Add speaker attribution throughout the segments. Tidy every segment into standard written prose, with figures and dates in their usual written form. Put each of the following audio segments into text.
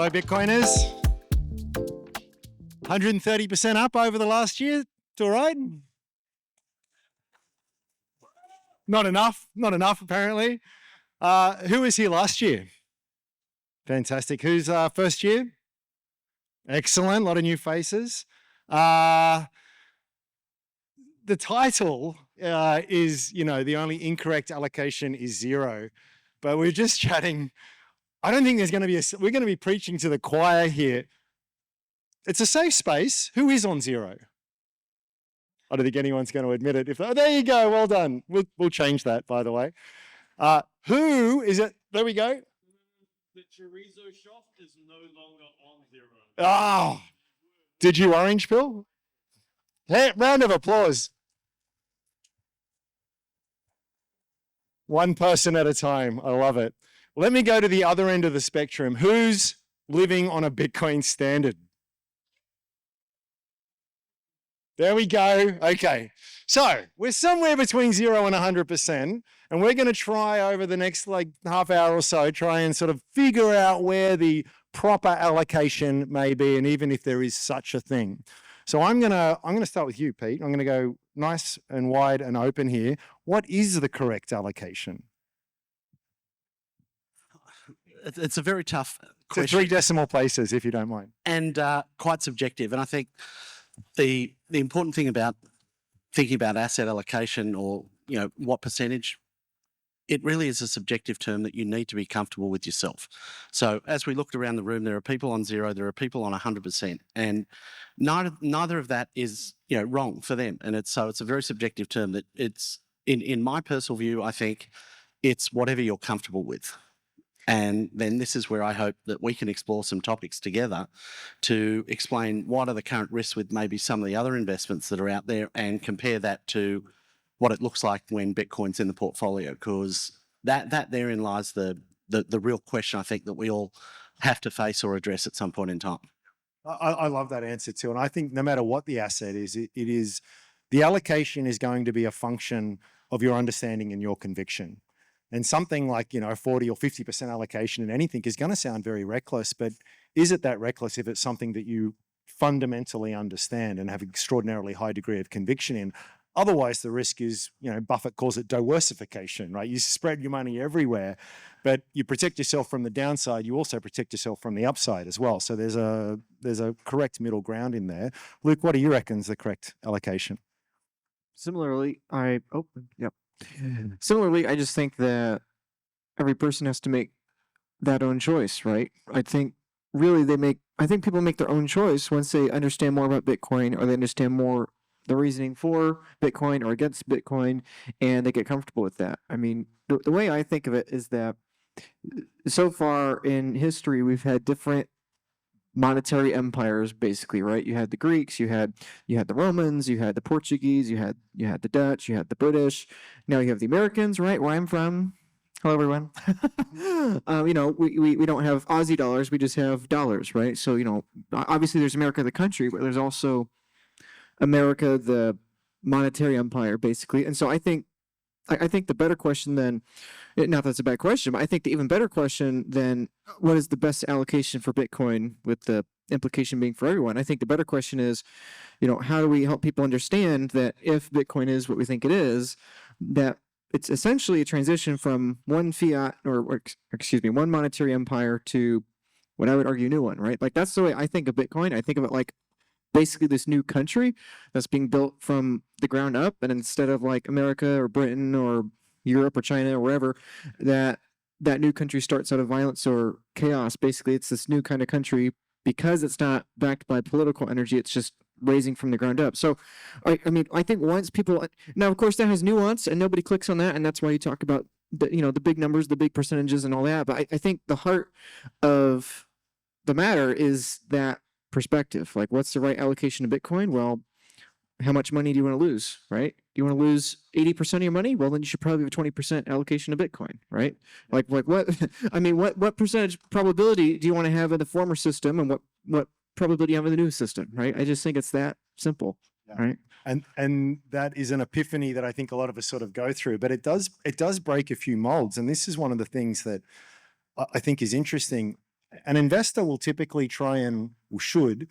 Speaker 1: Hello, Bitcoiners. 130% up over the last year. It's all right. Not enough apparently. Who was here last year? Fantastic. Who's first year? Excellent. A lot of new faces. The title is, the only incorrect allocation is 0. But we're just chatting. I don't think there's going to be we're going to be preaching to the choir here. It's a safe space. Who is on 0? I don't think anyone's going to admit it. There you go. Well done. We'll change that, by the way. Who is it? There we go.
Speaker 2: The chorizo shop is no longer on 0.
Speaker 1: Oh, did you orange pill? Hey, round of applause. One person at a time. I love it. Let me go to the other end of the spectrum. Who's living on a Bitcoin standard? There we go. Okay. So we're somewhere between 0 and 100%. And we're going to try over the next half hour or so, try and sort of figure out where the proper allocation may be, and even if there is such a thing. So I'm going to start with you, Pete. I'm going to go nice and wide and open here. What is the correct allocation?
Speaker 3: It's a very tough question.
Speaker 1: So 3 decimal places, if you don't mind.
Speaker 3: And quite subjective. And I think the important thing about thinking about asset allocation, or what percentage, it really is a subjective term that you need to be comfortable with yourself. So as we looked around the room, there are people on 0, there are people on 100%, and neither of that is wrong for them. And it's a very subjective term that it's in my personal view. I think it's whatever you're comfortable with. And then this is where I hope that we can explore some topics together to explain what are the current risks with maybe some of the other investments that are out there, and compare that to what it looks like when Bitcoin's in the portfolio, because that therein lies the real question I think that we all have to face or address at some point in time.
Speaker 1: I love that answer too. And I think no matter what the asset is, it is the allocation is going to be a function of your understanding and your conviction. And something like, 40 or 50% allocation in anything is going to sound very reckless, but is it that reckless if it's something that you fundamentally understand and have an extraordinarily high degree of conviction in? Otherwise, the risk is, Buffett calls it diversification, right? You spread your money everywhere, but you protect yourself from the downside. You also protect yourself from the upside as well. So there's a correct middle ground in there. Luke, what do you reckon is the correct allocation?
Speaker 4: Similarly, I just think that every person has to make that own choice, right? I think people make their own choice once they understand more about Bitcoin, or they understand more the reasoning for Bitcoin or against Bitcoin, and they get comfortable with that. I mean, the way I think of it is that so far in history, we've had different monetary empires, basically, right? You had the Greeks, you had the Romans, you had the Portuguese, you had the Dutch, you had the British. Now you have the Americans, right? Where I'm from. Hello, everyone. We don't have Aussie dollars, we just have dollars, right? So, obviously there's America the country, but there's also America the monetary empire, basically. And so I think the better question then, not that it's a bad question, but I think the even better question then, what is the best allocation for Bitcoin, with the implication being for everyone? I think the better question is, how do we help people understand that if Bitcoin is what we think it is, that it's essentially a transition from one fiat one monetary empire to what I would argue new one, right? Like, that's the way I think of Bitcoin. I think of it like basically this new country that's being built from the ground up, and instead of like America or Britain or Europe or China or wherever, that new country starts out of violence or chaos. Basically, it's this new kind of country because it's not backed by political energy. It's just raising from the ground up. So, I think once people, now of course that has nuance and nobody clicks on that, and that's why you talk about the big numbers, the big percentages and all that. But I think the heart of the matter is that perspective. Like, what's the right allocation of Bitcoin? Well, how much money do you want to lose, right? Do you want to lose 80% of your money? Well, then you should probably have a 20% allocation of Bitcoin, right? Like what? I mean, what percentage probability do you want to have in the former system, and what probability do you have in the new system, right? I just think it's that simple, right?
Speaker 1: And that is an epiphany that I think a lot of us sort of go through, but it does break a few molds. And this is one of the things that I think is interesting. An investor will typically should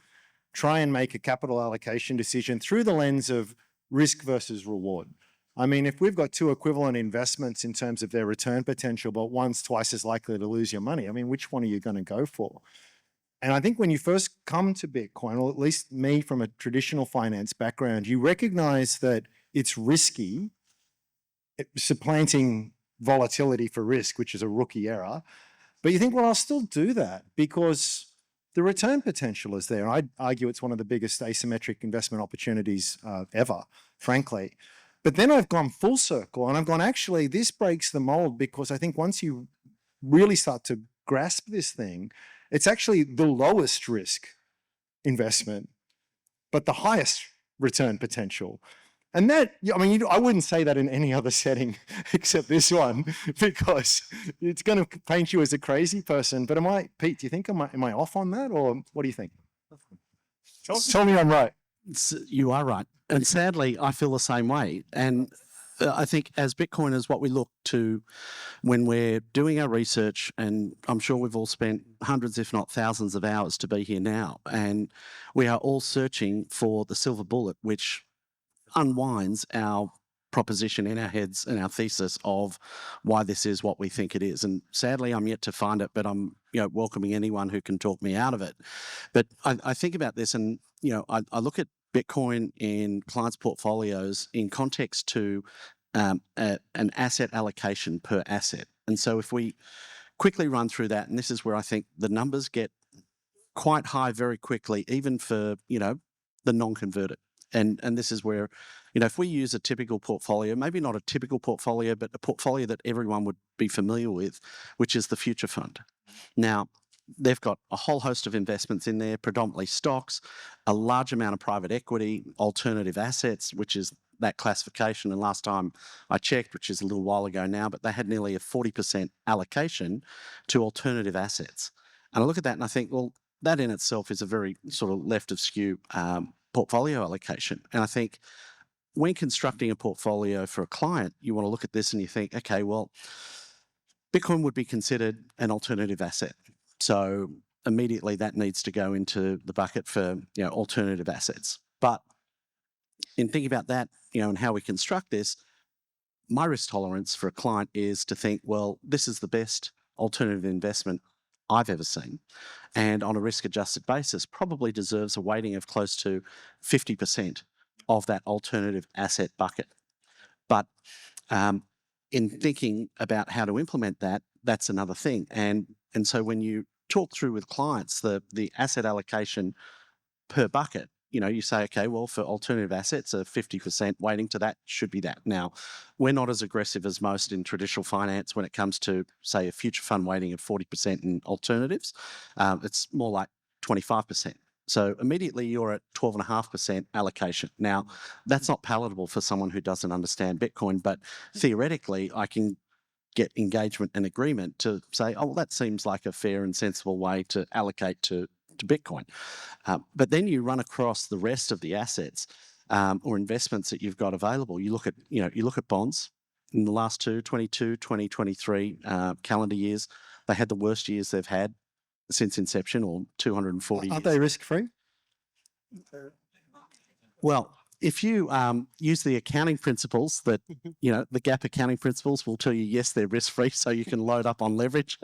Speaker 1: try and make a capital allocation decision through the lens of risk versus reward. I mean, if we've got two equivalent investments in terms of their return potential, but one's twice as likely to lose your money, I mean, which one are you going to go for? And I think when you first come to Bitcoin, or at least me from a traditional finance background, you recognize that it's risky, supplanting volatility for risk, which is a rookie error. But you think, well, I'll still do that because the return potential is there. I'd argue it's one of the biggest asymmetric investment opportunities ever, frankly. But then I've gone full circle and I've gone, actually, this breaks the mold, because I think once you really start to grasp this thing, it's actually the lowest risk investment, but the highest return potential. And that, I mean, I wouldn't say that in any other setting except this one, because it's going to paint you as a crazy person. But Pete, do you think am I off on that, or what do you think? Tell me I'm right.
Speaker 3: You are right. And sadly, I feel the same way. And I think as Bitcoiners, what we look to when we're doing our research, and I'm sure we've all spent hundreds, if not thousands of hours to be here now, and we are all searching for the silver bullet, which unwinds our proposition in our heads and our thesis of why this is what we think it is. And sadly, I'm yet to find it, but I'm welcoming anyone who can talk me out of it. But I think about this, and I look at Bitcoin in clients' portfolios in context to an asset allocation per asset. And so if we quickly run through that, and this is where I think the numbers get quite high very quickly, even for the non-converted. And this is where, if we use a typical portfolio, maybe not a typical portfolio, but a portfolio that everyone would be familiar with, which is the Future Fund. Now, they've got a whole host of investments in there, predominantly stocks, a large amount of private equity, alternative assets, which is that classification. And last time I checked, which is a little while ago now, but they had nearly a 40% allocation to alternative assets. And I look at that and I think, well, that in itself is a very sort of left of skew portfolio allocation. And I think when constructing a portfolio for a client, you want to look at this and you think, okay, well, Bitcoin would be considered an alternative asset. So immediately that needs to go into the bucket for alternative assets. But in thinking about that, and how we construct this, my risk tolerance for a client is to think, well, this is the best alternative investment I've ever seen, and on a risk-adjusted basis, probably deserves a weighting of close to 50% of that alternative asset bucket. But in thinking about how to implement that, that's another thing. And so when you talk through with clients the asset allocation per bucket, you say, okay, well, for alternative assets, a 50% weighting to that should be that. Now, we're not as aggressive as most in traditional finance when it comes to, say, a future fund weighting of 40% in alternatives. It's more like 25%. So immediately you're at 12.5% allocation. Now, that's not palatable for someone who doesn't understand Bitcoin, but theoretically, I can get engagement and agreement to say, oh, well, that seems like a fair and sensible way to allocate to Bitcoin. But then you run across the rest of the assets or investments that you've got available. You look at bonds in the last 2022, 2023 calendar years. They had the worst years they've had since inception, or 240
Speaker 1: Aren't
Speaker 3: years.
Speaker 1: they risk-free?
Speaker 3: Well, if you use the accounting principles that, the GAAP accounting principles will tell you, yes, they're risk-free, so you can load up on leverage.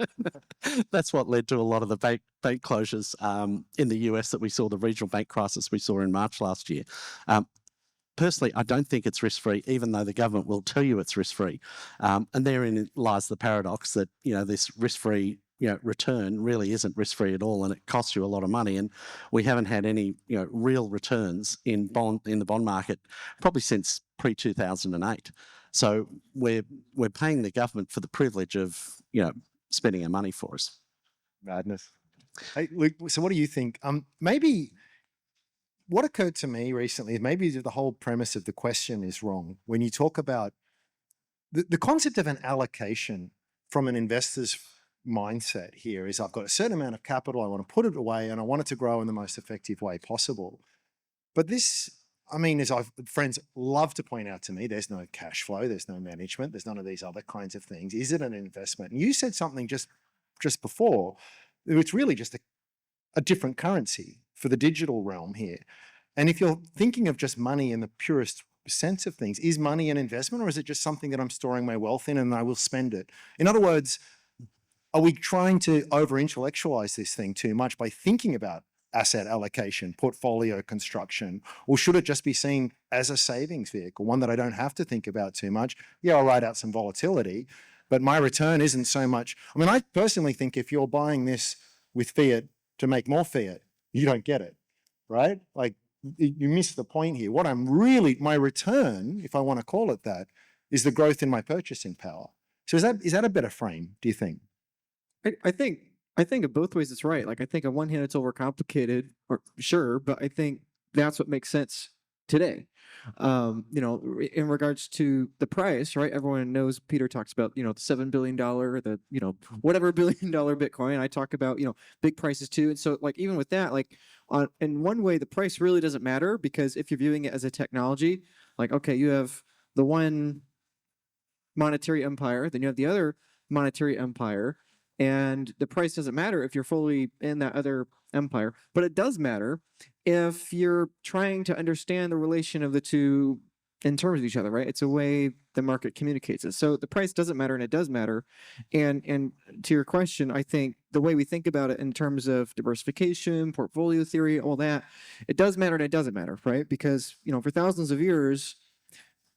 Speaker 3: That's what led to a lot of the bank closures in the US that we saw, the regional bank crisis we saw in March last year. Personally, I don't think it's risk-free, even though the government will tell you it's risk-free. And therein lies the paradox that, this risk-free return really isn't risk-free at all, and it costs you a lot of money. And we haven't had any, real returns in the bond market probably since pre-2008. So we're paying the government for the privilege of, spending our money for us.
Speaker 1: Madness. Hey, Luke, so what do you think? Maybe what occurred to me recently is maybe the whole premise of the question is wrong. When you talk about the concept of an allocation from an investor's mindset here is, I've got a certain amount of capital, I want to put it away and I want it to grow in the most effective way possible. But this, I mean, as friends love to point out to me, there's no cash flow, there's no management, there's none of these other kinds of things. Is it an investment? And you said something just before It's really just a different currency for the digital realm here. And if you're thinking of just money in the purest sense of things, is money an investment, or is it just something that I'm storing my wealth in and I will spend it? In other words, are we trying to over-intellectualize this thing too much by thinking about asset allocation, portfolio construction, or should it just be seen as a savings vehicle, one that I don't have to think about too much? Yeah, I'll write out some volatility, but my return isn't so much. I mean, I personally think if you're buying this with fiat to make more fiat, you don't get it, right? Like, you miss the point here. What I'm really, my return, if I want to call it that, is the growth in my purchasing power. So is that a better frame, do you think?
Speaker 4: I think in both ways it's right. Like I think on one hand it's overcomplicated, or sure, but I think that's what makes sense today. In regards to the price, right? Everyone knows Peter talks about, the $7 billion, the, whatever $1 billion Bitcoin. I talk about, big prices too. And so like, even with that, like in one way, the price really doesn't matter, because if you're viewing it as a technology, like, okay, you have the one monetary empire, then you have the other monetary empire, and the price doesn't matter if you're fully in that other empire, but it does matter if you're trying to understand the relation of the two in terms of each other, right? It's a way the market communicates it. So the price doesn't matter, and it does matter. And to your question, I think the way we think about it in terms of diversification, portfolio theory, all that, it does matter and it doesn't matter, right? Because, for thousands of years,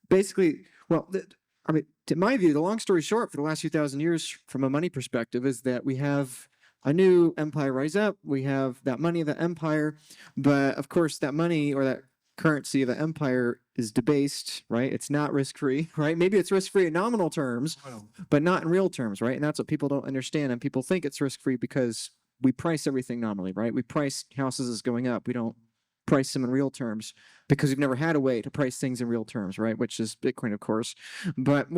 Speaker 4: basically, to my view, the long story short, for the last few thousand years, from a money perspective, is that we have a new empire rise up. We have that money of the empire, but of course, that money or that currency of the empire is debased, right? It's not risk-free, right? Maybe it's risk-free in nominal terms, but not in real terms, right? And that's what people don't understand. And people think it's risk-free because we price everything nominally, right? We price houses as going up. We don't price them in real terms because we've never had a way to price things in real terms, right? Which is Bitcoin, of course. But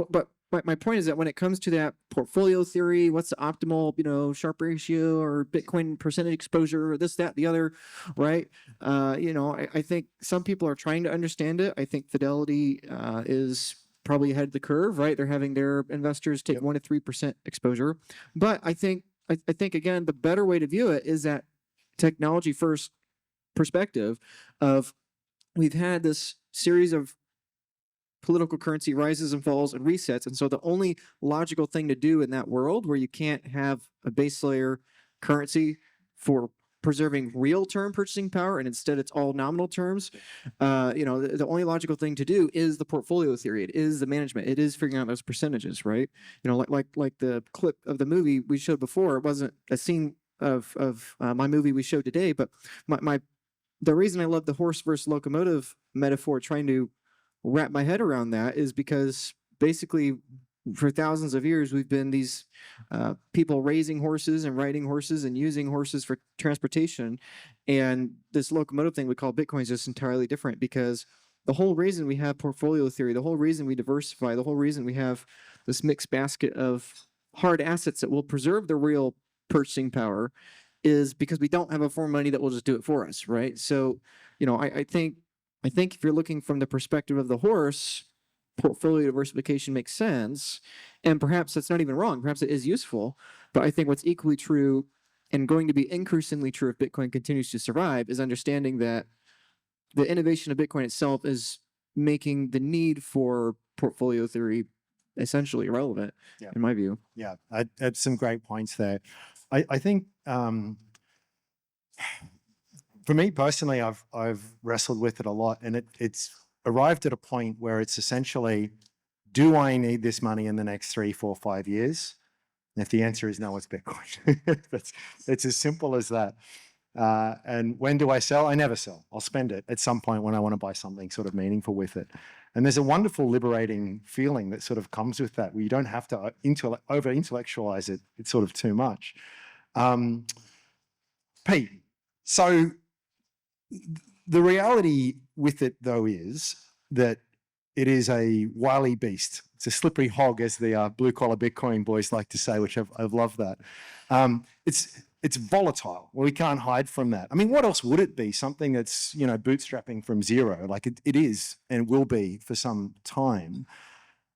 Speaker 4: my point is that when it comes to that portfolio theory, what's the optimal, Sharpe ratio or Bitcoin percentage exposure, or this, that, the other, right? I think some people are trying to understand it. I think Fidelity is probably ahead of the curve, right? They're having their investors take 1 to 3% exposure. But I think again, the better way to view it is that technology first perspective of we've had this series of political currency rises and falls and resets. And so the only logical thing to do in that world where you can't have a base layer currency for preserving real term purchasing power, and instead it's all nominal terms, the only logical thing to do is the portfolio theory. It is the management. It is figuring out those percentages, right? Like the clip of the movie we showed before, it wasn't a scene of my movie we showed today, but the reason I love the horse versus locomotive metaphor, trying to wrap my head around that, is because basically for thousands of years we've been these people raising horses and riding horses and using horses for transportation, and this locomotive thing we call Bitcoin is just entirely different, because the whole reason we have portfolio theory, the whole reason we diversify, the whole reason we have this mixed basket of hard assets that will preserve the real purchasing power is because we don't have a form of money that will just do it for us, right? So, I think if you're looking from the perspective of the horse, portfolio diversification makes sense, and perhaps that's not even wrong. Perhaps it is useful, but I think what's equally true and going to be increasingly true if Bitcoin continues to survive is understanding that the innovation of Bitcoin itself is making the need for portfolio theory essentially irrelevant, in my view.
Speaker 1: Yeah, I had some great points there. I think for me personally, I've wrestled with it a lot, and it's arrived at a point where it's essentially, do I need this money in the next 3, 4, 5 years? And if the answer is no, it's Bitcoin. It's as simple as that. And when do I sell? I never sell. I'll spend it at some point when I want to buy something sort of meaningful with it. And there's a wonderful liberating feeling that sort of comes with that, where you don't have to over-intellectualize it. It's sort of too much. Pete, so the reality with it, though, is that it is a wily beast. It's a slippery hog, as the blue-collar Bitcoin boys like to say, which I've loved that. It's volatile. Well, we can't hide from that. I mean, what else would it be? Something that's, bootstrapping from zero, like it is and will be for some time.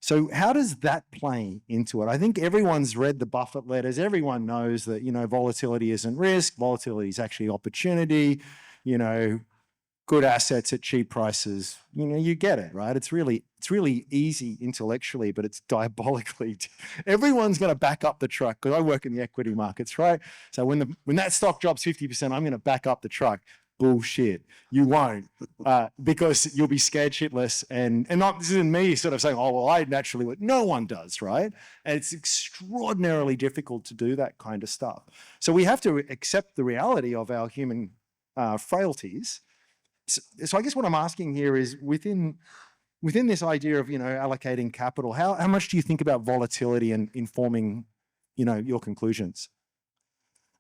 Speaker 1: So how does that play into it? I think everyone's read the Buffett letters. Everyone knows that, volatility isn't risk. Volatility is actually opportunity, good assets at cheap prices. You get it, right? It's really easy intellectually, but it's diabolically. Everyone's going to back up the truck because I work in the equity markets, right? So when that stock drops 50%, I'm going to back up the truck. Bullshit. You won't, because you'll be scared shitless. And not, this isn't me sort of saying, oh, well, I naturally would. No one does, right? And it's extraordinarily difficult to do that kind of stuff. So we have to accept the reality of our human frailties. So I guess what I'm asking here is within this idea of, allocating capital, how much do you think about volatility and informing, your conclusions?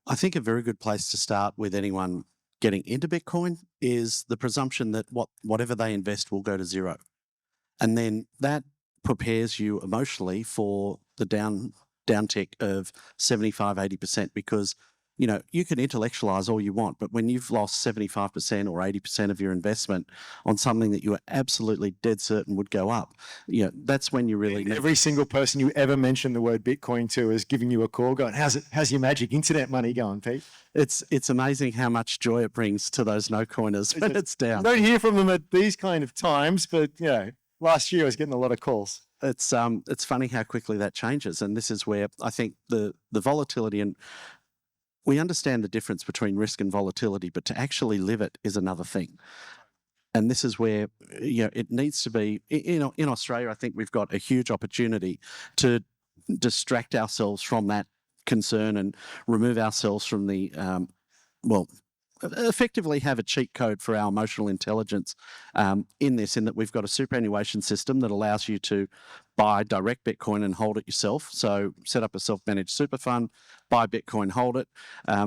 Speaker 3: I think a very good place to start with anyone getting into Bitcoin is the presumption that whatever they invest will go to zero. And then that prepares you emotionally for the downtick of 75, 80%, because you can intellectualize all you want, but when you've lost 75% or 80% of your investment on something that you are absolutely dead certain would go up, that's when you really need.
Speaker 1: Every single person you ever mentioned the word Bitcoin to is giving you a call going, how's your magic internet money going, Pete?
Speaker 3: It's amazing how much joy it brings to those no-coiners when it's down.
Speaker 1: I don't hear from them at these kind of times, but last year I was getting a lot of calls.
Speaker 3: It's funny how quickly that changes, and this is where I think the volatility, and we understand the difference between risk and volatility, but to actually live it is another thing. And this is where it needs to be. In Australia, I think we've got a huge opportunity to distract ourselves from that concern and remove ourselves from the effectively have a cheat code for our emotional intelligence in that we've got a superannuation system that allows you to buy direct Bitcoin and hold it yourself. So set up a self-managed super fund, buy Bitcoin, hold it.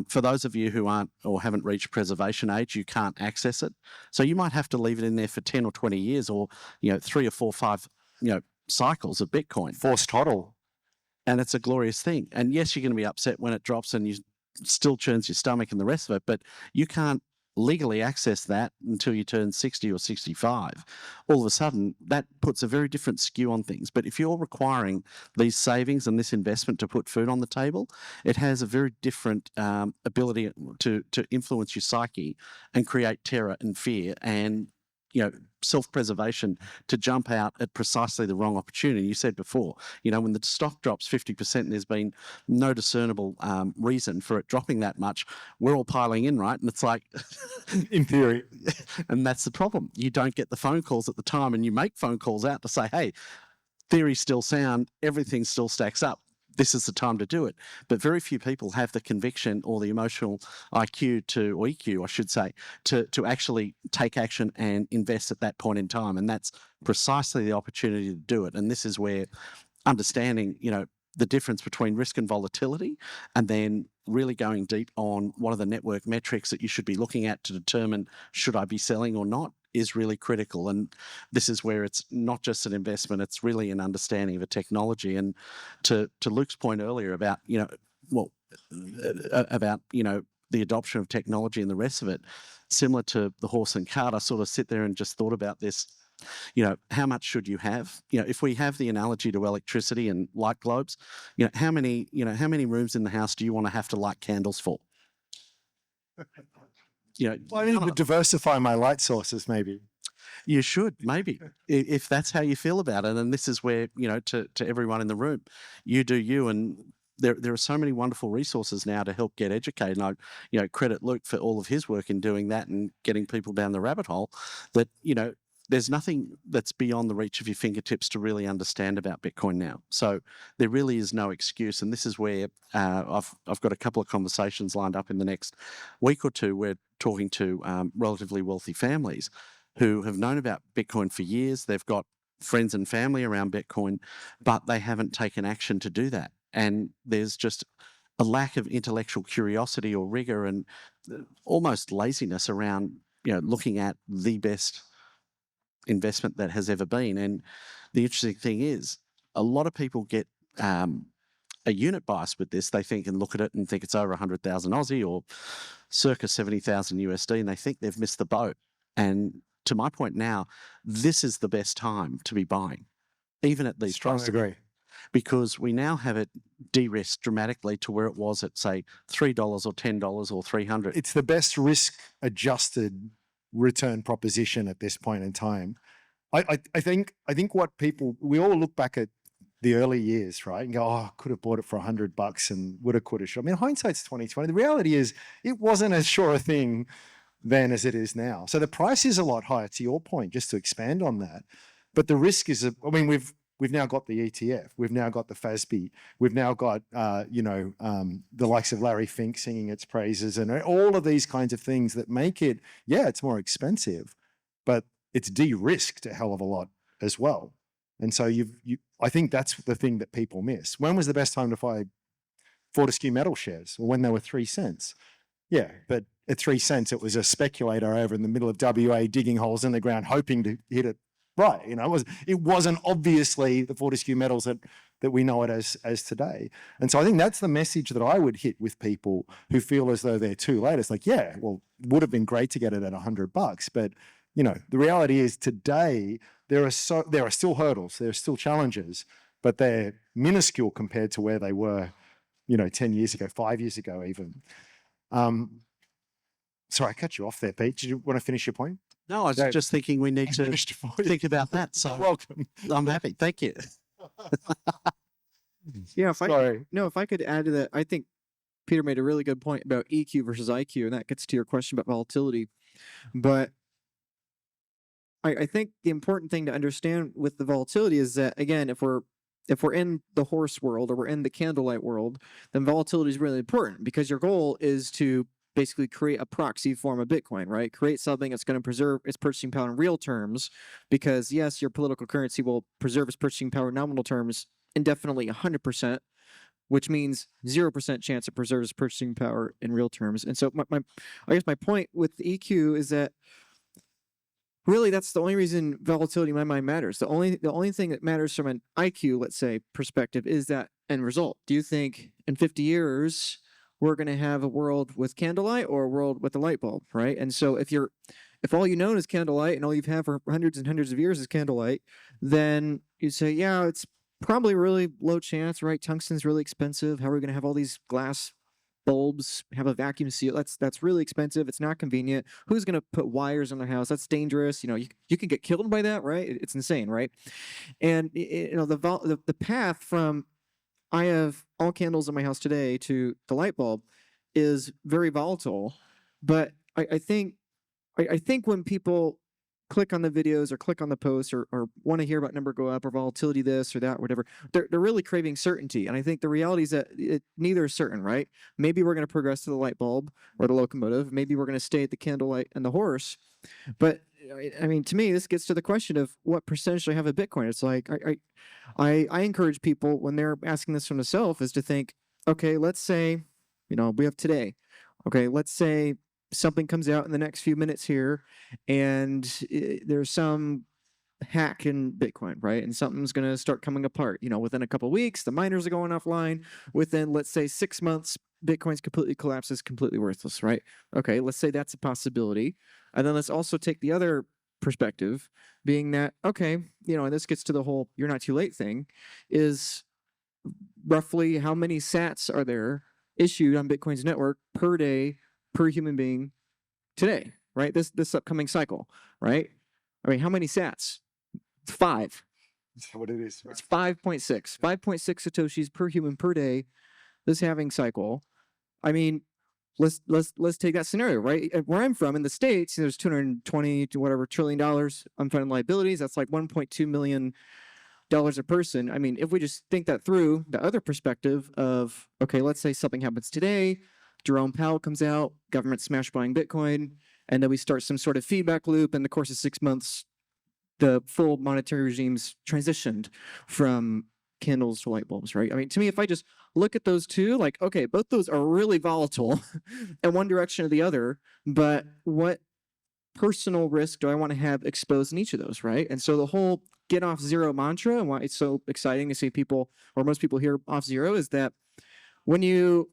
Speaker 3: For those of you who aren't or haven't reached preservation age, you can't access it. So you might have to leave it in there for 10 or 20 years, or 3 or 4, 5 cycles of Bitcoin.
Speaker 1: Forced hodl.
Speaker 3: And it's a glorious thing. And yes, you're going to be upset when it drops and you still churns your stomach and the rest of it, but you can't legally access that until you turn 60 or 65. All of a sudden, that puts a very different skew on things. But if you're requiring these savings and this investment to put food on the table, it has a very different ability to influence your psyche and create terror and fear and self-preservation to jump out at precisely the wrong opportunity. You said before, when the stock drops 50% and there's been no discernible reason for it dropping that much, we're all piling in, right? And it's like,
Speaker 1: in theory.
Speaker 3: And that's the problem. You don't get the phone calls at the time, and you make phone calls out to say, hey, theory's still sound, everything still stacks up. This is the time to do it. But very few people have the conviction or the emotional IQ or EQ, I should say, to actually take action and invest at that point in time. And that's precisely the opportunity to do it. And this is where understanding, the difference between risk and volatility, and then really going deep on what are the network metrics that you should be looking at to determine should I be selling or not, is really critical. And this is where it's not just an investment, it's really an understanding of a technology. And to Luke's point earlier about, the adoption of technology and the rest of it, similar to the horse and cart, I sort of sit there and just thought about this. How much should you have? If we have the analogy to electricity and light globes, how many rooms in the house do you want to have to light candles for?
Speaker 1: I need to diversify my light sources, maybe.
Speaker 3: You should, maybe, if that's how you feel about it. And this is where, to everyone in the room, you do you. And there are so many wonderful resources now to help get educated. And I, credit Luke for all of his work in doing that and getting people down the rabbit hole that, there's nothing that's beyond the reach of your fingertips to really understand about Bitcoin now. So there really is no excuse. And this is where I've got a couple of conversations lined up in the next week or two. We're talking to relatively wealthy families who have known about Bitcoin for years. They've got friends and family around Bitcoin, but they haven't taken action to do that. And there's just a lack of intellectual curiosity or rigor and almost laziness around, looking at the best investment that has ever been. And the interesting thing is, a lot of people get a unit bias with this. They think and look at it and think it's over 100,000 Aussie or circa 70,000 USD, and they think they've missed the boat. And to my point now, this is the best time to be buying. even at these
Speaker 1: Strongly
Speaker 3: prices,
Speaker 1: agree.
Speaker 3: because we now have it de-risked dramatically to where it was at, say, $3 or $10 or 300.
Speaker 1: It's the best risk adjusted return proposition at this point in time. I think what people, we all look back at the early years, right, and go, oh, I could have bought it for $100 and woulda, coulda, should. I mean, hindsight's 2020. The reality is, it wasn't as sure a thing then as it is now. So the price is a lot higher. To your point, just to expand on that, but the risk is, I mean, we've now got the ETF, we've now got the FASB, we've now got the likes of Larry Fink singing its praises, and all of these kinds of things that make it, yeah, it's more expensive, but it's de-risked a hell of a lot as well. And so I think that's the thing that people miss. When was the best time to buy Fortescue Metal shares? Well, when they were 3 cents. Yeah, but at 3 cents, it was a speculator over in the middle of WA digging holes in the ground, hoping to hit it right. It wasn't obviously the Fortescue Metals that we know it as today. And so I think that's the message that I would hit with people who feel as though they're too late. It's like, yeah, well, it would have been great to get it at $100, but the reality is today there are still hurdles, there are still challenges, but they're minuscule compared to where they were, 10 years ago, 5 years ago, even. Sorry, I cut you off there, Pete. Did you want to finish your point?
Speaker 3: No, I was just thinking we need to think about that. So
Speaker 1: welcome.
Speaker 3: I'm happy. Thank you.
Speaker 4: Yeah,
Speaker 1: Sorry.
Speaker 4: if I could add to that, I think Peter made a really good point about EQ versus IQ, and that gets to your question about volatility. But I think the important thing to understand with the volatility is that, again, if we're in the horse world or we're in the candlelight world, then volatility is really important, because your goal is to basically create a proxy form of Bitcoin, right? Create something that's going to preserve its purchasing power in real terms, because yes, your political currency will preserve its purchasing power in nominal terms indefinitely 100%, which means 0% chance it preserves purchasing power in real terms. And so I guess my point with the EQ is that really, that's the only reason volatility in my mind matters. The only thing that matters from an IQ, let's say, perspective is that end result. Do you think in 50 years we're going to have a world with candlelight or a world with a light bulb, right? And so if all you know is candlelight and all you've had for hundreds and hundreds of years is candlelight, then you say, yeah, it's probably really low chance, right? Tungsten's really expensive. How are we going to have all these glass bulbs, have a vacuum seal? That's really expensive. It's not convenient. Who's going to put wires on their house? That's dangerous. You can get killed by that, right? It's insane, right? And the path from I have all candles in my house today to the light bulb is very volatile. But I think when people click on the videos or click on the posts or want to hear about number go up or volatility this or that, whatever, they're really craving certainty. And I think the reality is that neither is certain, right? Maybe we're going to progress to the light bulb or the locomotive. Maybe we're going to stay at the candlelight and the horse. But I mean, to me, this gets to the question of what percentage do I have of Bitcoin? It's like, I encourage people when they're asking this from themselves is to think, okay, let's say, we have today. Okay, let's say something comes out in the next few minutes here and there's some hack in Bitcoin, right? And something's going to start coming apart. Within a couple of weeks, the miners are going offline. Within, let's say, 6 months, Bitcoin's completely collapses, completely worthless, right? Okay, let's say that's a possibility. And then let's also take the other perspective, being that, okay, and this gets to the whole you're not too late thing, is roughly how many sats are there issued on Bitcoin's network per day per human being today, right? This upcoming cycle, right? I mean, how many sats? 5.
Speaker 1: That's what it is. Right?
Speaker 4: It's 5.6. 5.6 satoshis per human per day this halving cycle. I mean, let's take that scenario, right? Where I'm from in the States, there's 220 to whatever $trillion unfunded liabilities. That's like $1.2 million a person. I mean, if we just think that through, the other perspective of, okay, let's say something happens today, Jerome Powell comes out, government smash buying Bitcoin, and then we start some sort of feedback loop. In the course of 6 months, the full monetary regime's transitioned from candles to light bulbs, right? I mean, to me, if I just look at those two, like, okay, both those are really volatile in one direction or the other, but what personal risk do I want to have exposed in each of those, right? And so the whole get off zero mantra and why it's so exciting to see people, or most people hear off zero, is that when you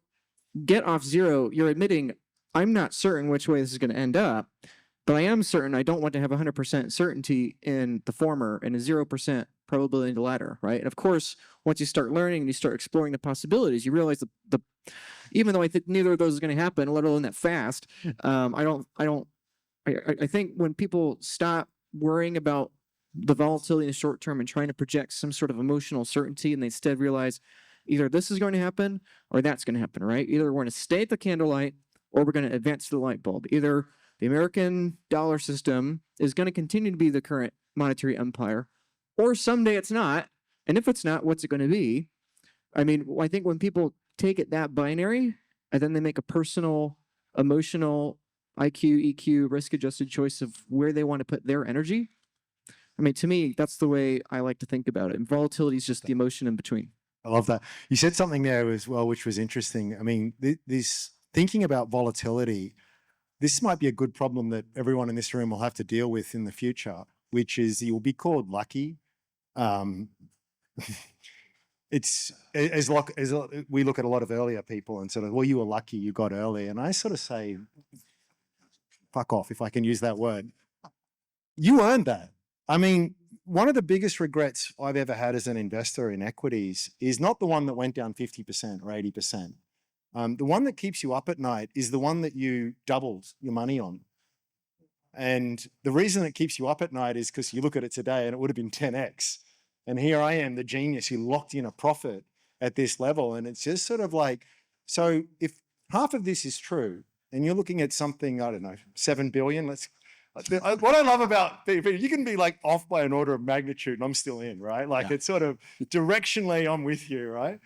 Speaker 4: get off zero, you're admitting, I'm not certain which way this is going to end up, but I am certain I don't want to have 100% certainty in the former and a 0% probability ladder, right? And of course, once you start learning and you start exploring the possibilities, you realize the even though I think neither of those is going to happen, let alone that fast, I think when people stop worrying about the volatility in the short term and trying to project some sort of emotional certainty, and they instead realize either this is going to happen or that's going to happen, right? Either we're going to stay at the candlelight or we're going to advance to the light bulb. Either the American dollar system is going to continue to be the current monetary empire, or someday it's not. And if it's not, what's it going to be? I mean, I think when people take it that binary and then they make a personal, emotional, IQ, EQ, risk-adjusted choice of where they want to put their energy, I mean, to me, that's the way I like to think about it. And volatility is just the emotion in between.
Speaker 1: I love that. You said something there as well, which was interesting. I mean, this thinking about volatility, this might be a good problem that everyone in this room will have to deal with in the future, which is you'll be called lucky. It's as we look at a lot of earlier people and sort of, well, you were lucky, you got early. And I sort of say, fuck off, if I can use that word. You earned that. I mean, one of the biggest regrets I've ever had as an investor in equities is not the one that went down 50% or 80%. The one that keeps you up at night is the one that you doubled your money on. And the reason it keeps you up at night is because you look at it today and it would have been 10x. And here I am, the genius who locked in a profit at this level. And it's just sort of like, so if half of this is true and you're looking at something, I don't know, 7 billion, what I love about people, you can be like off by an order of magnitude and I'm still in, right? Like it's sort of directionally I'm with you, right?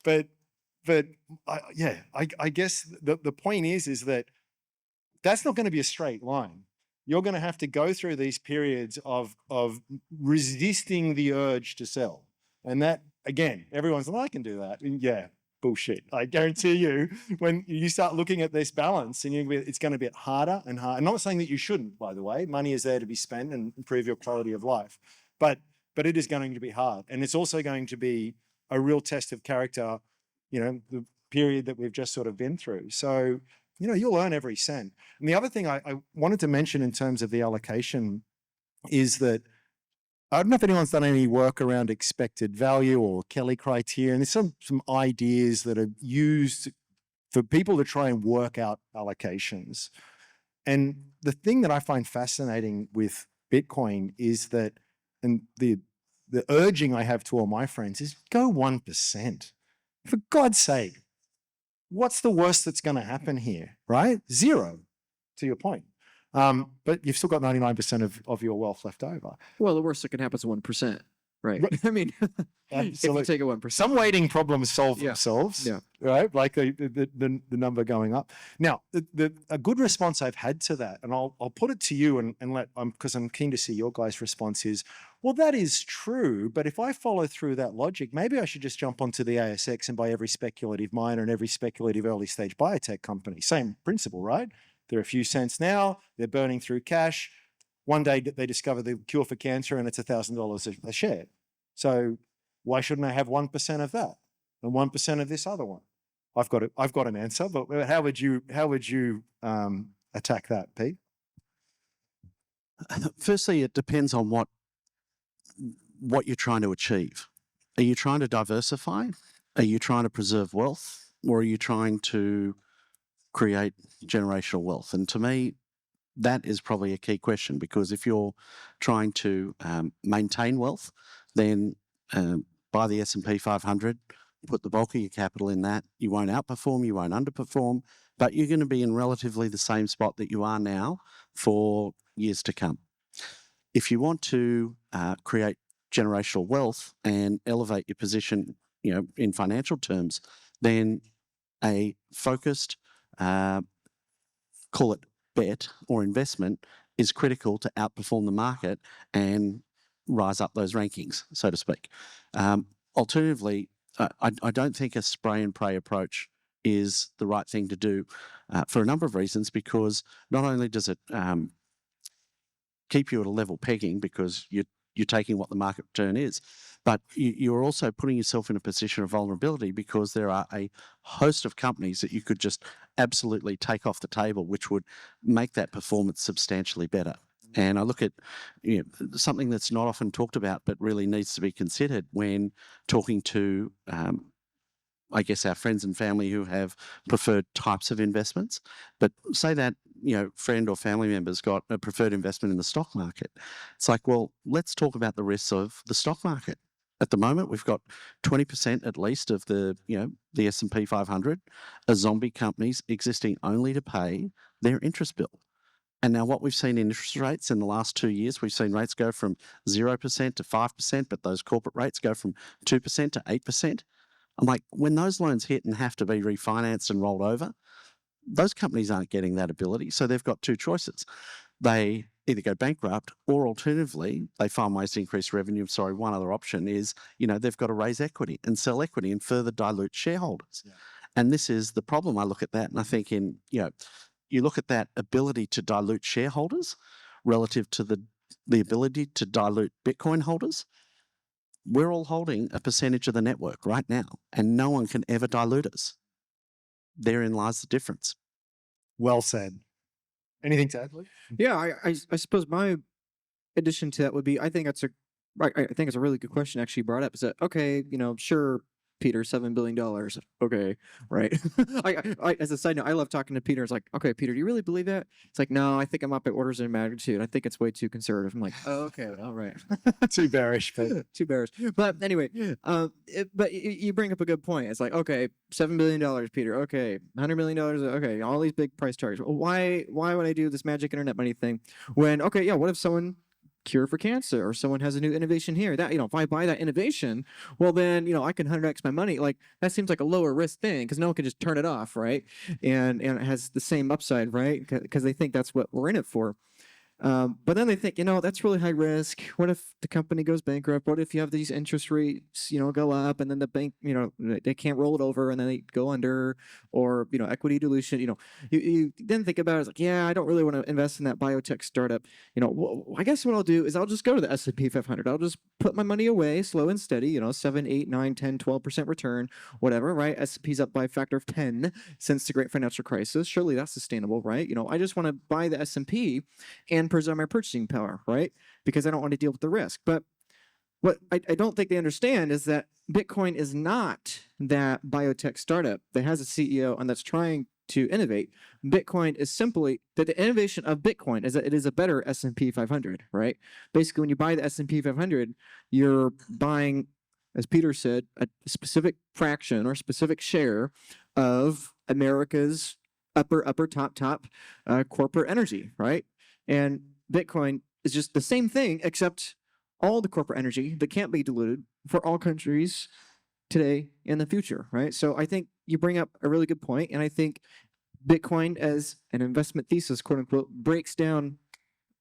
Speaker 1: But I guess the point is that that's not going to be a straight line. You're going to have to go through these periods of resisting the urge to sell. And that, again, everyone's like, I can do that. And yeah, bullshit. I guarantee you, when you start looking at this balance, and it's going to get harder and harder. I'm not saying that you shouldn't, by the way. Money is there to be spent and improve your quality of life. But it is going to be hard. And it's also going to be a real test of character, the period that we've just sort of been through. So, you'll earn every cent. And the other thing I wanted to mention in terms of the allocation is that I don't know if anyone's done any work around expected value or Kelly criteria. And there's some ideas that are used for people to try and work out allocations. And the thing that I find fascinating with Bitcoin is that, and the urging I have to all my friends is go 1%. For God's sake, what's the worst that's going to happen here, right? 0, to your point. But you've still got 99% of your wealth left over.
Speaker 4: Well, the worst that can happen is 1%, right? I mean, if you take a 1%.
Speaker 1: Some weighting problems solve themselves, right? Like the number going up. Now, a good response I've had to that, and I'll put it to you and let, because I'm keen to see your guys' response is, well, that is true, but if I follow through that logic, maybe I should just jump onto the ASX and buy every speculative miner and every speculative early stage biotech company. Same principle, right? They're a few cents now, they're burning through cash. One day they discover the cure for cancer and it's $1,000 a share. So why shouldn't I have 1% of that and 1% of this other one? I've got an answer, but how would you attack that, Pete?
Speaker 3: Firstly, it depends on what you're trying to achieve. Are you trying to diversify? Are you trying to preserve wealth? Or are you trying to create generational wealth? And to me, that is probably a key question, because if you're trying to maintain wealth, then buy the S&P 500, put the bulk of your capital in that. You won't outperform, you won't underperform, but you're going to be in relatively the same spot that you are now for years to come. If you want to create generational wealth and elevate your position, in financial terms, then a focused, call it bet or investment, is critical to outperform the market and rise up those rankings, so to speak. Alternatively, I don't think a spray and pray approach is the right thing to do for a number of reasons, because not only does it keep you at a level pegging because you're taking what the market return is, but you're also putting yourself in a position of vulnerability, because there are a host of companies that you could just absolutely take off the table, which would make that performance substantially better. And I look at something that's not often talked about, but really needs to be considered when talking to, I guess, our friends and family who have preferred types of investments. But say that friend or family member's got a preferred investment in the stock market. It's like, well, let's talk about the risks of the stock market. At the moment, we've got 20% at least of the S&P 500 are zombie companies existing only to pay their interest bill. And now what we've seen in interest rates in the last 2 years, we've seen rates go from 0% to 5%, but those corporate rates go from 2% to 8%. I'm like, when those loans hit and have to be refinanced and rolled over, those companies aren't getting that ability. So they've got two choices. They either go bankrupt or alternatively, they find ways to increase revenue. Sorry, one other option is, they've got to raise equity and sell equity and further dilute shareholders. Yeah. And this is the problem. I look at that and I think you look at that ability to dilute shareholders relative to the ability to dilute Bitcoin holders. We're all holding a percentage of the network right now, and no one can ever dilute us. Therein lies the difference.
Speaker 1: Well said. Anything to add, Luke?
Speaker 4: Yeah, I suppose my addition to that would be, I think it's a really good question actually brought up. Is that, okay, sure, Peter, $7 billion. Okay, right. I as a side note, I love talking to Peter. It's like, okay, Peter, do you really believe that? It's like, no, I think I'm up at orders of magnitude. I think it's way too conservative. I'm like, oh, okay, all right.
Speaker 1: Too bearish, but
Speaker 4: Too bearish. But anyway, but you bring up a good point. It's like, okay, $7 billion, Peter. Okay, $100 million. Okay, all these big price targets. Well, why would I do this magic internet money thing when, okay, yeah, what if someone cure for cancer or someone has a new innovation here that if I buy that innovation, well then I can 100x my money. Like that seems like a lower risk thing because no one can just turn it off, right? And it has the same upside, right? Because they think that's what we're in it for. But then they think, that's really high risk. What if the company goes bankrupt? What if you have these interest rates, go up and then the bank, they can't roll it over and then they go under, or, equity dilution, you then think about it, it's like, yeah, I don't really want to invest in that biotech startup. I guess what I'll do is I'll just go to the S&P 500. I'll just put my money away slow and steady, 7, 8, 9, 10, 12% return, whatever, right? S&P's up by a factor of 10 since the great financial crisis. Surely that's sustainable, right? I just want to buy the S&P and preserve my purchasing power, right? Because I don't want to deal with the risk. But what I don't think they understand is that Bitcoin is not that biotech startup that has a CEO and that's trying to innovate. Bitcoin is simply that the innovation of Bitcoin is that it is a better S&P 500, right? Basically, when you buy the S&P 500, you're buying, as Peter said, a specific fraction or specific share of America's upper top corporate energy, right? And Bitcoin is just the same thing, except all the corporate energy that can't be diluted for all countries today and the future, right? So I think you bring up a really good point, and I think Bitcoin as an investment thesis, quote unquote, breaks down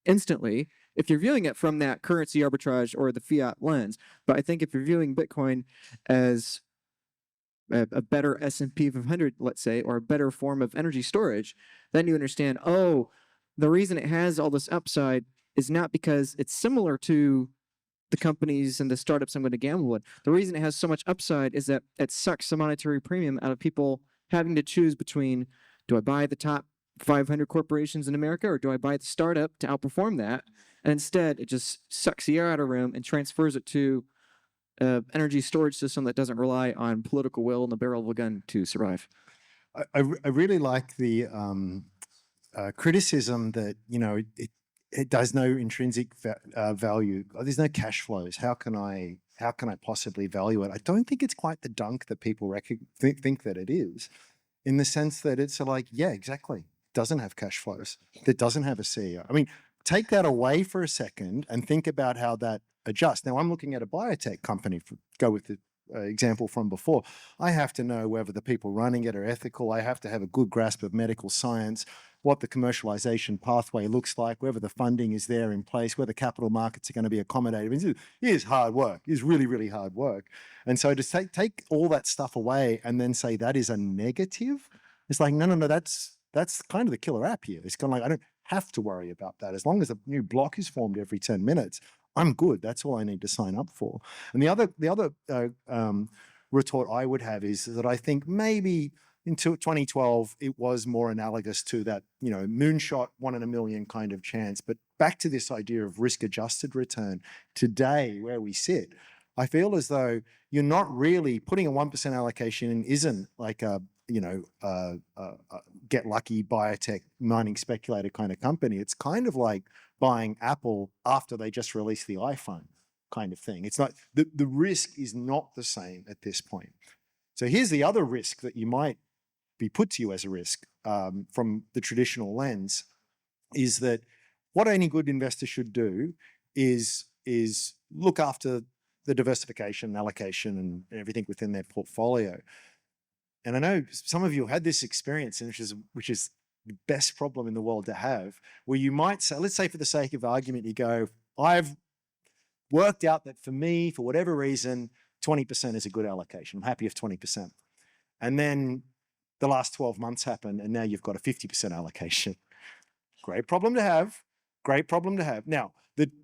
Speaker 4: instantly if you're viewing it from that currency arbitrage or the fiat lens. But I think if you're viewing Bitcoin as a better S&P 500, let's say, or a better form of energy storage, then you understand, the reason it has all this upside is not because it's similar to the companies and the startups I'm going to gamble with. The reason it has so much upside is that it sucks the monetary premium out of people having to choose between, do I buy the top 500 corporations in America or do I buy the startup to outperform that? And instead, it just sucks the air out of the room and transfers it to an energy storage system that doesn't rely on political will and the barrel of a gun to survive.
Speaker 1: I really like the criticism that it does no intrinsic value. There's no cash flows. How can I possibly value it? I don't think it's quite the dunk that people think that it is, in the sense that it's like, yeah, exactly. It doesn't have cash flows. It doesn't have a CEO. I mean, take that away for a second and think about how that adjusts. Now, I'm looking at a biotech company. Go with the example from before. I have to know whether the people running it are ethical. I have to have a good grasp of medical science, what the commercialization pathway looks like, whether the funding is there in place, whether capital markets are going to be accommodative. It is hard work. It is really, really hard work. And so to take all that stuff away and then say that is a negative, it's like, no, that's kind of the killer app here. It's kind of like, I don't have to worry about that. As long as a new block is formed every 10 minutes, I'm good. That's all I need to sign up for. And the other retort I would have is that I think maybe in 2012 it was more analogous to that, moonshot 1 in a million kind of chance. But back to this idea of risk-adjusted return, today where we sit, I feel as though you're not really putting a 1% allocation in isn't like a, get lucky biotech mining speculator kind of company. It's kind of like buying Apple after they just released the iPhone kind of thing. It's not, the risk is not the same at this point. So here's the other risk that you might be put to you as a risk from the traditional lens, is that what any good investor should do is look after the diversification, allocation, and everything within their portfolio. And I know some of you had this experience, which is the best problem in the world to have, where you might say, let's say for the sake of argument, you go, I've worked out that for me, for whatever reason, 20% is a good allocation. I'm happy with 20%. And then the last 12 months happen, and now you've got a 50% allocation. Great problem to have. Great problem to have. Now,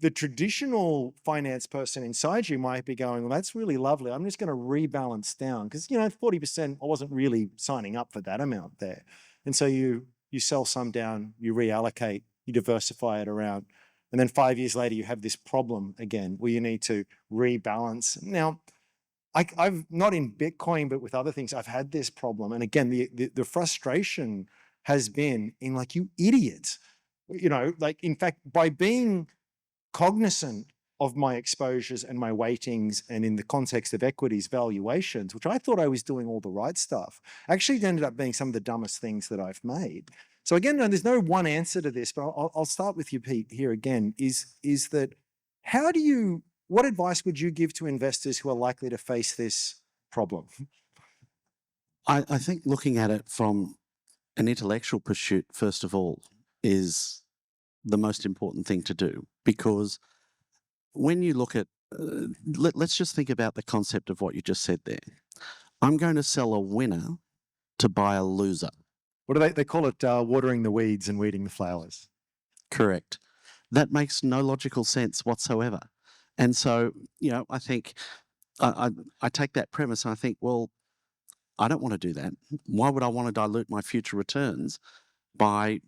Speaker 1: the traditional finance person inside you might be going, well, that's really lovely. I'm just going to rebalance down because, 40%, I wasn't really signing up for that amount there. And so you sell some down, you reallocate, you diversify it around. And then 5 years later, you have this problem again where you need to rebalance. Now, I've not in Bitcoin, but with other things, I've had this problem. And again, the frustration has been in like, you idiot, like in fact, by being cognizant of my exposures and my weightings and in the context of equities valuations, which I thought I was doing all the right stuff, actually ended up being some of the dumbest things that I've made. So again, there's no one answer to this, but I'll start with you, Pete, here again, is that what advice would you give to investors who are likely to face this problem?
Speaker 3: I think looking at it from an intellectual pursuit, first of all, is the most important thing to do, because when you look at, let's just think about the concept of what you just said there. I'm going to sell a winner to buy a loser.
Speaker 1: What do they call it? Watering the weeds and weeding the flowers.
Speaker 3: Correct. That makes no logical sense whatsoever. And so, I think I take that premise and I think, well, I don't want to do that. Why would I want to dilute my future returns by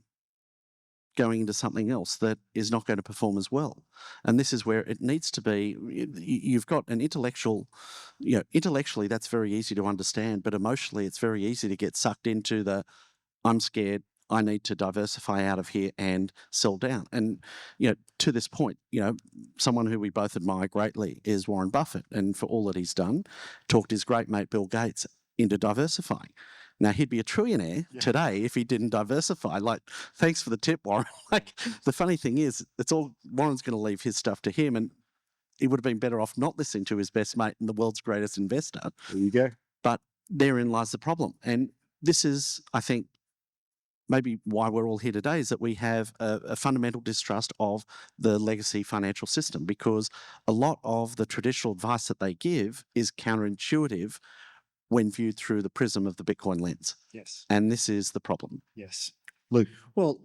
Speaker 3: going into something else that is not going to perform as well? And this is where it needs to be. You've got an intellectually that's very easy to understand, but emotionally it's very easy to get sucked into the, I'm scared, I need to diversify out of here and sell down. And, to this point, someone who we both admire greatly is Warren Buffett. And for all that he's done, talked his great mate Bill Gates into diversifying. Now, he'd be a trillionaire today if he didn't diversify. Like, thanks for the tip, Warren. Like, the funny thing is, Warren's going to leave his stuff to him, and he would have been better off not listening to his best mate and the world's greatest investor.
Speaker 1: There you go.
Speaker 3: But therein lies the problem. And this is, I think, maybe why we're all here today, is that we have a fundamental distrust of the legacy financial system, because a lot of the traditional advice that they give is counterintuitive when viewed through the prism of the Bitcoin lens.
Speaker 1: Yes.
Speaker 3: And this is the problem.
Speaker 1: Yes. Luke.
Speaker 4: Well,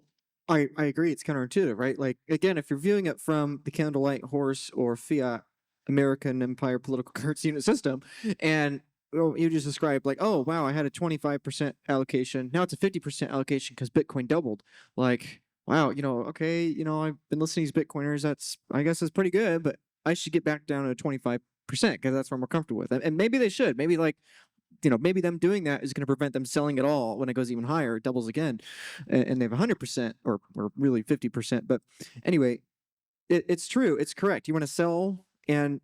Speaker 4: I agree. It's counterintuitive, right? Like, again, if you're viewing it from the candlelight horse or fiat American empire political currency unit system, and you just described like, oh, wow, I had a 25% allocation. Now it's a 50% allocation because Bitcoin doubled. Like, wow, okay, I've been listening to these Bitcoiners. I guess that's pretty good, but I should get back down to 25% because that's what I'm more comfortable with. And maybe they should. Maybe maybe them doing that is going to prevent them selling it all when it goes even higher, it doubles again, and they have 100% or really 50%. But anyway, it's true. It's correct. You want to sell and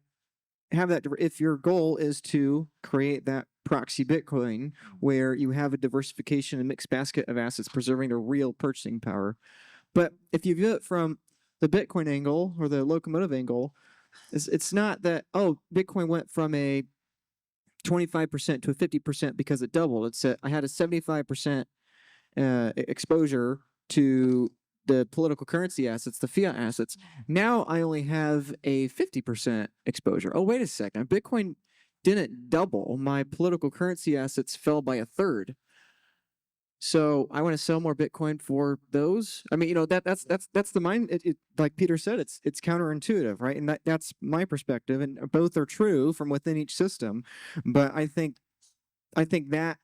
Speaker 4: have that. If your goal is to create that proxy Bitcoin where you have a diversification and mixed basket of assets, preserving their real purchasing power. But if you view it from the Bitcoin angle or the locomotive angle, it's not that, oh, Bitcoin went from a 25% to a 50% because it doubled. I had a 75% exposure to the political currency assets, the fiat assets. Now I only have a 50% exposure. Oh, wait a second. Bitcoin didn't double. My political currency assets fell by a third. So I want to sell more Bitcoin for those. I mean, that's the mind. Like Peter said, it's counterintuitive, right? And that's my perspective. And both are true from within each system. But I think that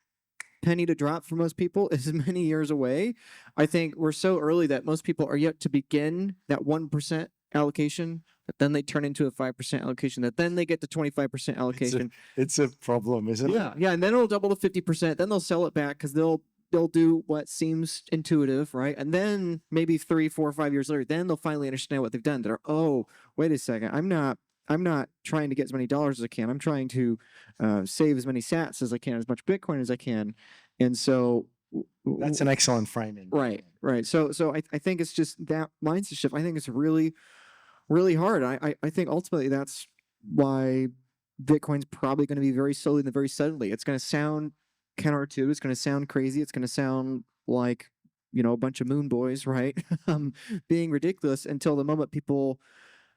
Speaker 4: penny to drop for most people is many years away. I think we're so early that most people are yet to begin that 1% allocation, but then they turn into a 5% allocation, that then they get to 25% allocation.
Speaker 1: It's a problem, isn't it?
Speaker 4: Yeah, and then it'll double to 50%. Then they'll sell it back because they'll do what seems intuitive, right? And then maybe 3, 4, 5 years later, then they'll finally understand what they've done. They're, oh, wait a second, I'm not trying to get as many dollars as I can. I'm trying to save as many sats as I can, as much Bitcoin as I can. And so
Speaker 1: That's an excellent framing.
Speaker 4: right. So I think it's just that mindset shift. I think it's really, really hard. I think ultimately that's why Bitcoin's probably going to be very slowly and very suddenly. It's going to sound counterintuitive. It's going to sound crazy. It's going to sound like, a bunch of moon boys, right? Being ridiculous until the moment people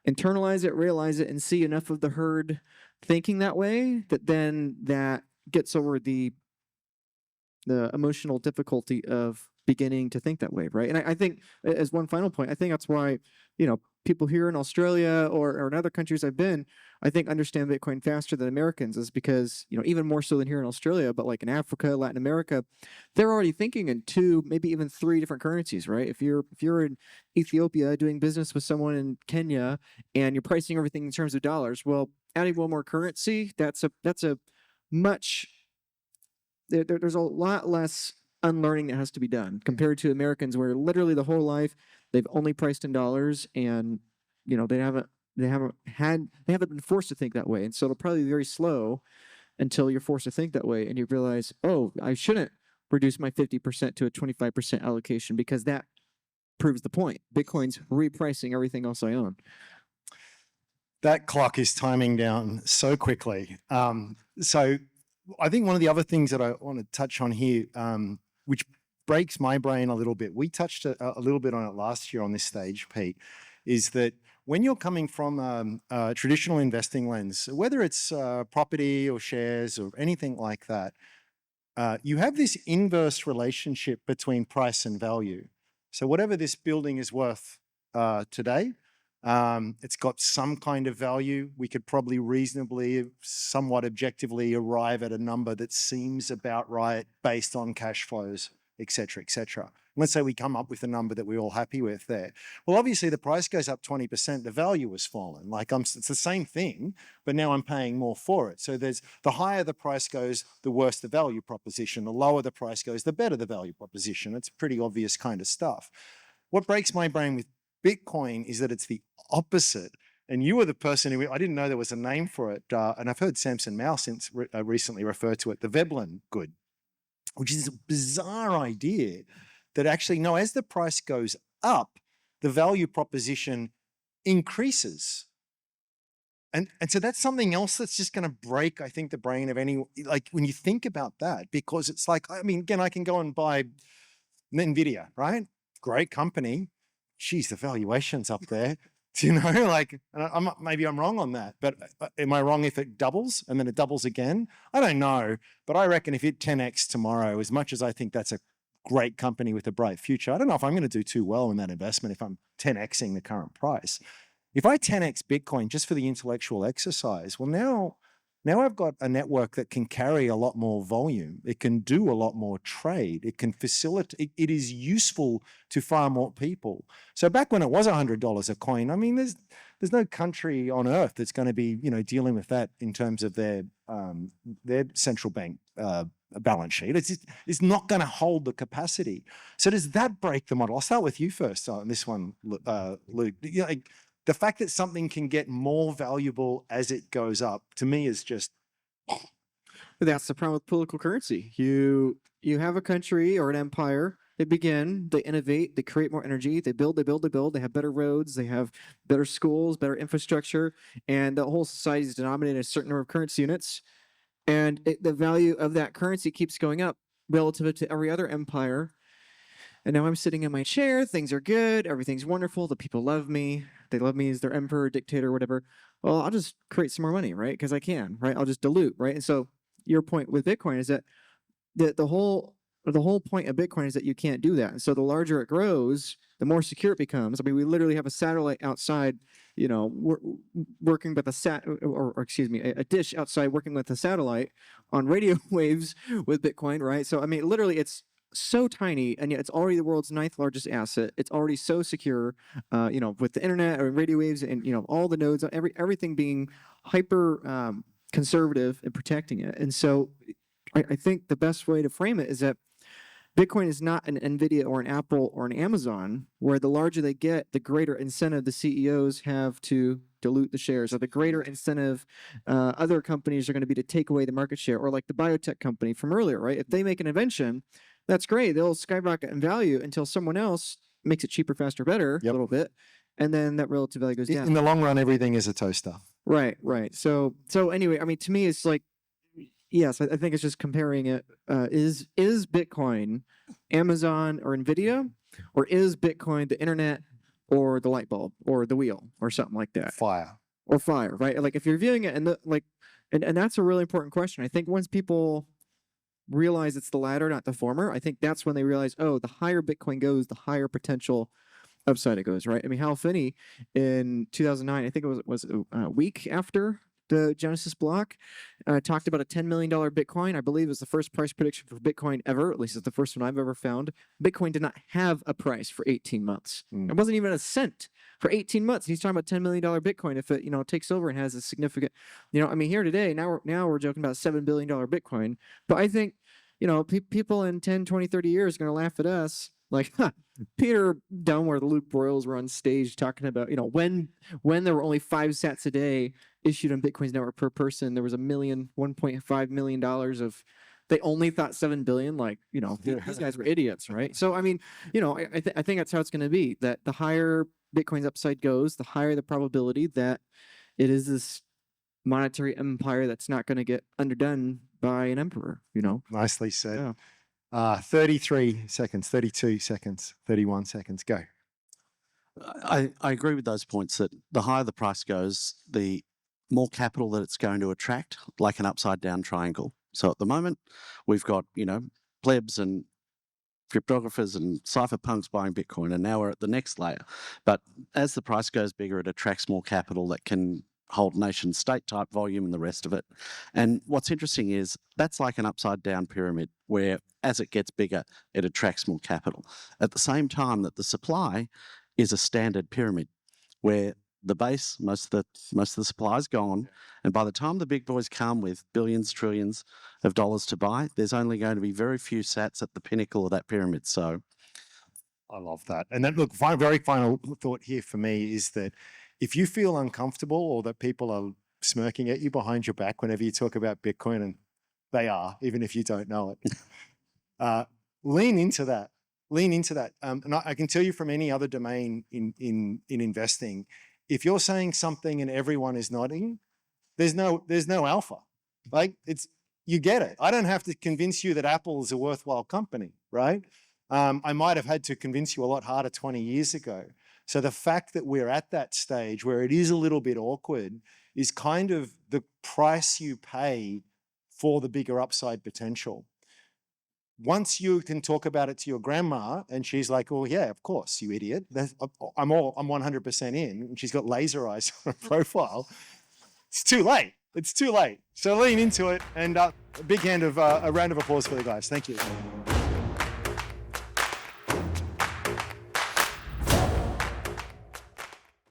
Speaker 4: internalize it, realize it, and see enough of the herd thinking that way, that gets over the emotional difficulty of beginning to think that way, right? And I think, as one final point, I think that's why people here in Australia or in other countries I've been, I think understand Bitcoin faster than Americans, is because even more so than here in Australia, but like in Africa, Latin America, they're already thinking in 2, maybe even 3 different currencies, right? If you're in Ethiopia doing business with someone in Kenya and you're pricing everything in terms of dollars, well, adding one more currency, that's a much there's a lot less unlearning that has to be done compared to Americans, where literally the whole life they've only priced in dollars, and they haven't been forced to think that way. And so it'll probably be very slow until you're forced to think that way, and you realize, oh, I shouldn't reduce my 50% to a 25% allocation, because that proves the point. Bitcoin's repricing everything else I own.
Speaker 1: That clock is timing down so quickly. So I think one of the other things that I want to touch on here, which breaks my brain a little bit, we touched a little bit on it last year on this stage, Pete, is that when you're coming from a traditional investing lens, whether it's property or shares or anything like that, you have this inverse relationship between price and value. So whatever this building is worth today, it's got some kind of value. We could probably reasonably, somewhat objectively arrive at a number that seems about right based on cash flows, et cetera, et cetera. Let's say we come up with a number that we're all happy with there. Well, obviously the price goes up 20%, the value has fallen. It's the same thing, but now I'm paying more for it. So the higher the price goes, the worse the value proposition. The lower the price goes, the better the value proposition. It's pretty obvious kind of stuff. What breaks my brain with Bitcoin is that it's the opposite. And you were the person I didn't know there was a name for it. And I've heard Samson Mao recently refer to it, the Veblen good, which is a bizarre idea that actually, no, as the price goes up, the value proposition increases. And so that's something else that's just going to break, I think, the brain of any, when you think about that, because it's again, I can go and buy NVIDIA, right? Great company. Geez, the valuation's up there, maybe I'm wrong on that, but am I wrong if it doubles and then it doubles again? I don't know, but I reckon if it 10x tomorrow, as much as I think that's a great company with a bright future, I don't know if I'm going to do too well in that investment if I'm 10xing the current price. If I 10x Bitcoin just for the intellectual exercise, well, now I've got a network that can carry a lot more volume. It can do a lot more trade. It can facilitate, it is useful to far more people. So back when it was $100 a coin, I mean, there's no country on earth that's going to be, dealing with that in terms of their central bank balance sheet. It's not going to hold the capacity. So does that break the model? I'll start with you first on this one, Luke. The fact that something can get more valuable as it goes up, to me, is just...
Speaker 4: That's the problem with political currency. You have a country or an empire. They begin, they innovate, they create more energy, they build, they have better roads, they have better schools, better infrastructure, and the whole society is denominated in a certain number of currency units. And the value of that currency keeps going up relative to every other empire. And now I'm sitting in my chair, things are good, everything's wonderful, the people love me, they love me as their emperor, dictator, whatever. Well, I'll just create some more money, right? Because I can, right? I'll just dilute, right? And so your point with Bitcoin is that the whole the whole point of Bitcoin is that you can't do that. And so the larger it grows, the more secure it becomes. I mean, we literally have a satellite outside, working with or excuse me, a dish outside working with a satellite on radio waves with Bitcoin, right? So I mean, literally, it's so tiny, and yet it's already the world's 9th largest asset. It's already so secure, with the internet or radio waves, and all the nodes, everything being hyper conservative in protecting it. And so, I think the best way to frame it is that Bitcoin is not an NVIDIA or an Apple or an Amazon, where the larger they get, the greater incentive the CEOs have to dilute the shares, or the greater incentive other companies are going to be to take away the market share, or like the biotech company from earlier, right? If they make an invention, that's great. They'll skyrocket in value until someone else makes it cheaper, faster, better a little bit. And then that relative value goes down.
Speaker 1: In the long run, everything is a toaster.
Speaker 4: Right. So anyway, I mean, to me, it's like, yes, I think it's just comparing it. Is Bitcoin Amazon or NVIDIA, or is Bitcoin the internet or the light bulb or the wheel or something like that?
Speaker 1: Fire.
Speaker 4: Or fire, right? Like if you're viewing it and that's a really important question. I think once people realize it's the latter, not the former, I think that's when they realize, oh, the higher Bitcoin goes, the higher potential upside it goes, right? I mean, Hal Finney in 2009, I think it was a week after the Genesis block, talked about a $10 million Bitcoin. I believe it was the first price prediction for Bitcoin ever. At least it's the first one I've ever found. Bitcoin did not have a price for 18 months. It wasn't even a cent for 18 months. He's talking about $10 million Bitcoin. If it, takes over and has a significant, I mean, here today, now we're joking about $7 billion Bitcoin. But I think, people in 10, 20, 30 years are going to laugh at us like, Peter Dunworth, Luke Broyles were on stage talking about, when there were only 5 sats a day issued on Bitcoin's network per person, there was $1.5 million of, they only thought 7 billion. Like, these guys were idiots, right? So, I mean, I think that's how it's going to be, that the higher Bitcoin's upside goes, the higher the probability that it is this monetary empire that's not going to get underdone by an emperor,
Speaker 1: Nicely said.
Speaker 4: Yeah.
Speaker 1: 33 seconds, 32 seconds, 31 seconds. Go.
Speaker 3: I agree with those points that the higher the price goes, the more capital that it's going to attract, like an upside down triangle. So at the moment, we've got, plebs and cryptographers and cypherpunks buying Bitcoin, and now we're at the next layer. But as the price goes bigger, it attracts more capital that can hold nation state type volume and the rest of it. And what's interesting is that's like an upside down pyramid where as it gets bigger, it attracts more capital. At the same time that the supply is a standard pyramid where the base, most of the supply is gone. And by the time the big boys come with billions, trillions of dollars to buy, there's only going to be very few sats at the pinnacle of that pyramid. So
Speaker 1: I love that. And then, look, very final thought here for me is that if you feel uncomfortable or that people are smirking at you behind your back whenever you talk about Bitcoin, and they are, even if you don't know it, lean into that. Lean into that. And I can tell you from any other domain in investing, if you're saying something and everyone is nodding, there's no alpha. Like you get it. I don't have to convince you that Apple is a worthwhile company, right? I might have had to convince you a lot harder 20 years ago. So the fact that we're at that stage where it is a little bit awkward is kind of the price you pay for the bigger upside potential. Once you can talk about it to your grandma and she's like, oh yeah, of course, you idiot. I'm 100% in. And she's got laser eyes on her profile. It's too late. It's too late. So lean into it, and a round of applause for the guys. Thank you.